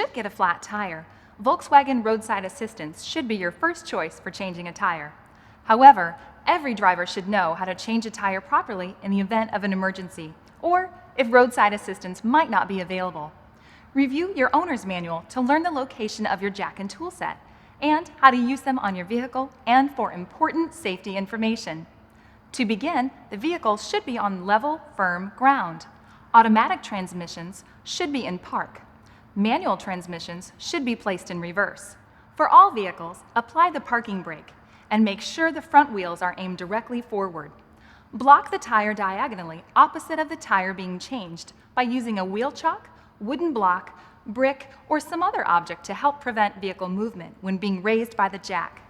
should get a flat tire, Volkswagen roadside assistance should be your first choice for changing a tire. However, every driver should know how to change a tire properly in the event of an emergency, or if roadside assistance might not be available. Review your owner's manual to learn the location of your jack and tool set, and how to use them on your vehicle and for important safety information. To begin, the vehicle should be on level, firm ground. Automatic transmissions should be in park. Manual transmissions should be placed in reverse. For all vehicles, apply the parking brake and make sure the front wheels are aimed directly forward. Block the tire diagonally opposite of the tire being changed by using a wheel chock, wooden block, brick, or some other object to help prevent vehicle movement when being raised by the jack.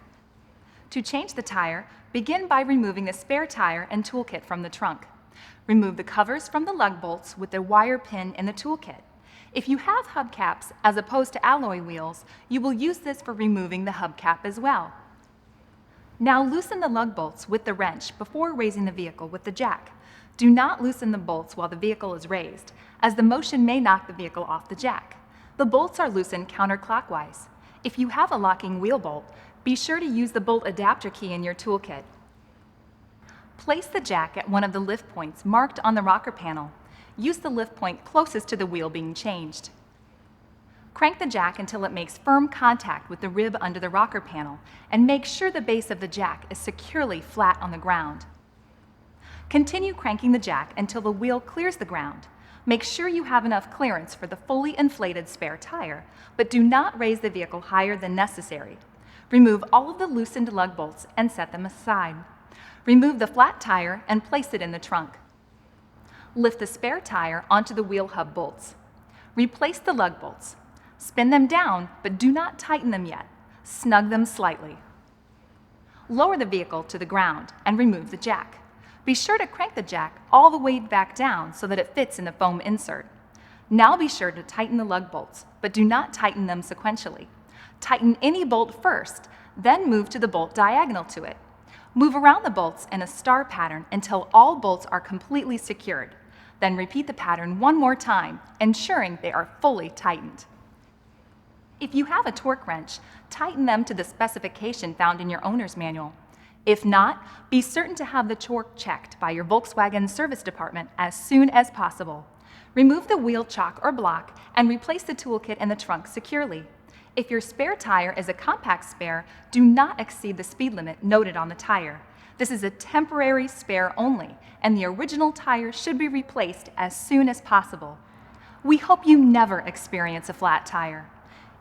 To change the tire, begin by removing the spare tire and toolkit from the trunk. Remove the covers from the lug bolts with the wire pin in the toolkit. If you have hubcaps as opposed to alloy wheels, you will use this for removing the hubcap as well. Now loosen the lug bolts with the wrench before raising the vehicle with the jack. Do not loosen the bolts while the vehicle is raised, as the motion may knock the vehicle off the jack. The bolts are loosened counterclockwise. If you have a locking wheel bolt, be sure to use the bolt adapter key in your toolkit. Place the jack at one of the lift points marked on the rocker panel. Use the lift point closest to the wheel being changed. Crank the jack until it makes firm contact with the rib under the rocker panel, and make sure the base of the jack is securely flat on the ground. Continue cranking the jack until the wheel clears the ground. Make sure you have enough clearance for the fully inflated spare tire, but do not raise the vehicle higher than necessary. Remove all of the loosened lug bolts and set them aside. Remove the flat tire and place it in the trunk. Lift the spare tire onto the wheel hub bolts. Replace the lug bolts. Spin them down, but do not tighten them yet. Snug them slightly. Lower the vehicle to the ground and remove the jack. Be sure to crank the jack all the way back down so that it fits in the foam insert. Now be sure to tighten the lug bolts, but do not tighten them sequentially. Tighten any bolt first, then move to the bolt diagonal to it. Move around the bolts in a star pattern until all bolts are completely secured. Then repeat the pattern one more time, ensuring they are fully tightened. If you have a torque wrench, tighten them to the specification found in your owner's manual. If not, be certain to have the torque checked by your Volkswagen service department as soon as possible. Remove the wheel chock or block and replace the toolkit in the trunk securely. If your spare tire is a compact spare, do not exceed the speed limit noted on the tire. This is a temporary spare only, and the original tire should be replaced as soon as possible. We hope you never experience a flat tire.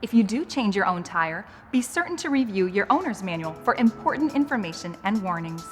If you do change your own tire, be certain to review your owner's manual for important information and warnings.